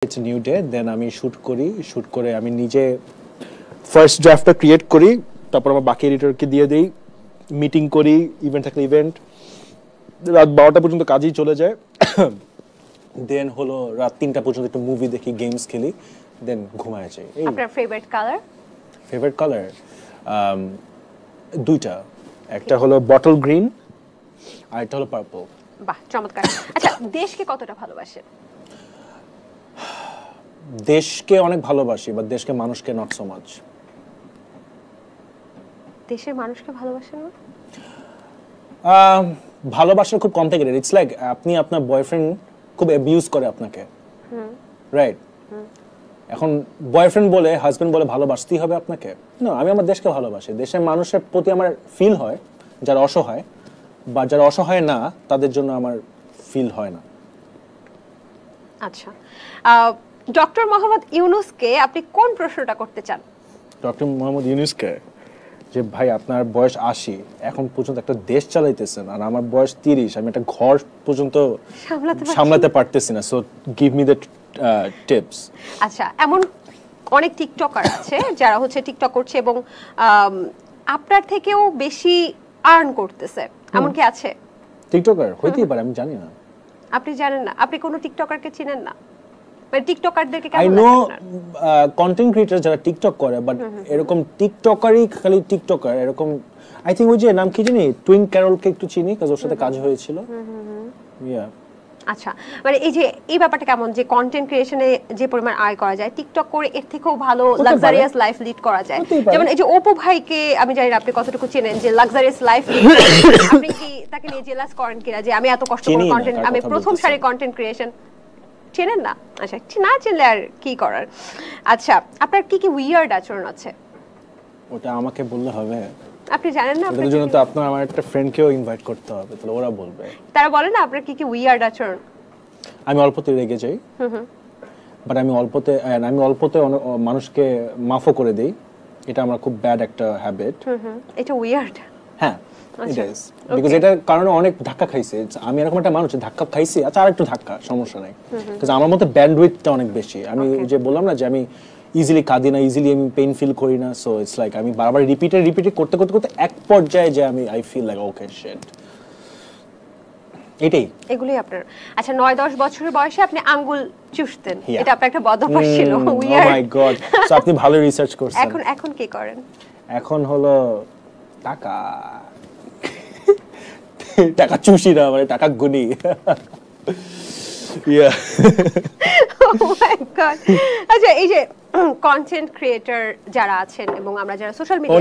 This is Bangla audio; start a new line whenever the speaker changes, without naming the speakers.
ইটস নিউ ডে, দেন আমি শুট করে আমি নিজে ফার্স্ট ড্রাফটটা ক্রিয়েট করি, তারপর আমার বাকি এডিটরকে দিয়ে দিই, মিটিং করি, ইভেন্ট থাকলে ইভেন্ট, রাত 12টা পর্যন্ত কাজই চলে যায়। দেন হলো রাত 3টা পর্যন্ত একটু মুভি দেখি, গেমস খেলি, দেন ঘুমায় যাই।
আপনার ফেভারিট কালার?
ফেভারিট কালার দুইটা, একটা হলো বটল গ্রিন আর একটা হলো পার্পল।
বাহ, চমৎকার। আচ্ছা, দেশকে কতটা ভালোবাসেন?
দেশকে অনেক ভালোবাসি, বা দেশকে মানুষকে নট সো মাচ।
দেশের মানুষকে ভালোবাসেন না?
ভালোবাসা খুব কমপ্লিকেটেড। ইটস লাইক আপনি আপনার বয়ফ্রেন্ড খুব অ্যাবিউজ করে আপনাকে, রাইট? এখন বয়ফ্রেন্ড বলে, হাজবেন্ড বলে ভালোবাসতেই হবে আপনাকে? না, আমি আমার দেশকে ভালোবাসি। দেশের মানুষের প্রতি আমার ফিল হয়, যারা অসহায় বা যারা অসহায় না তাদের জন্য আমার ফিল হয় না।
আচ্ছা, ডক্টর মোহাম্মদ ইউনূসকে আপনি কোন প্রশ্নটা করতে চান?
ডক্টর মোহাম্মদ ইউনূসকে, যে ভাই আপনার বয়স 80, এখন পর্যন্ত একটা দেশ চালাইতেছেন, আর আমার বয়স 30, আমি একটা ঘর পর্যন্ত সামলাতে পারতেছি না। So give me the tips.
আচ্ছা, এমন অনেক টিকটকার আছে যারা হচ্ছে টিকটক করছে এবং আপনার থেকেও বেশি আর্ন করতেছে, এমন কি আছে?
টিকটকার হইতেই পারে, আমি জানি না।
আপনি জানেন না? আপনি কোনো টিকটকারকে চিনেন না? মানে টিকটকারদেরকে
আই
কেমন
নো
লাগে আপনার?
কন্টেন্ট ক্রিয়েটর যারা টিকটক করে, বাট এরকম টিকটকারই খালি টিকটকার এরকম। আই থিংক ওই যে নাম কি জানি, টুইন ক্যারলকে একটু চিনি, কাজ ওর সাথে কাজ হয়েছিল। ইয়া।
আচ্ছা, মানে এই যে এই ব্যাপারটা কেমন যে কন্টেন্ট ক্রিয়েশনে যে পরিমাণ আয় করা যায়, টিকটক করে এর থেকেও ভালো লাক্সারিয়াস লাইফ লিড করা যায়? যেমন এই যে অপু ভাইকে আমি জানি না আপনি কতটুকু চেনেন, যে লাক্সারিয়াস লাইফ লিড আপনি কি তাকে নিয়ে জেলাস করেন কিনা যে আমি এত কষ্ট করে কন্টেন্ট, আমি প্রথম সারি কন্টেন্ট ক্রিয়েশন? চেনেন না? আচ্ছা, না চিনলে আর কি করার। আচ্ছা, আপনার কি কি উইয়ার্ড আচরণ আছে?
ওটা আমাকে বললে হবে?
আপনি জানেন না?
এর জন্য তো আপনার আমার একটা ফ্রেন্ডকেও ইনভাইট করতে হবে, তাহলে ওরা বলবে।
তারা বলে না আপনার কি কি উইয়ার্ড আচরণ?
আমি অল্পতে রেগে যাই, বাট আমি অল্পতে মানুষকে মাফও করে দেই। এটা আমার খুব ব্যাড একটা হ্যাবিট।
এটা উইয়ার্ড?
হ্যাঁ, ইট ইজ, বিকজ এটার কারণে অনেক ধাক্কা খাইছে। আমি এরকম একটা মানুষ, ধাক্কা খাইছি, আচ্ছা আরেকটু ধাক্কা, সমস্যা নাই। বিকজ আমার মধ্যে ব্যান্ডউইথটা অনেক বেশি। আমি যে বললাম না যে আমি ইজিলি কাঁদি না, ইজিলি আমি পেইন ফিল করি না। সো ইটস লাইক আমি বারবার রিপিট করতে এক পর্যায়ে যে আমি I feel like okay shit. এটাই,
এগুলি আপনার। আচ্ছা, 9-10 বছরের বয়সে আপনি আঙ্গুল চুষতেন, এটা আপনার একটা বদ অভ্যাস ছিল।
ও মাই গড, সো আপনি ভালো রিসার্চ করছেন।
এখন কি করেন?
এখন হলো টাকা চুষি না, মানে টাকা গুনি। ইয়া।
ও মাই গড। আচ্ছা, এই যে কন্টেন্ট ক্রিয়েটর যারা আছেন এবং আমরা যারা সোশ্যাল মিডিয়া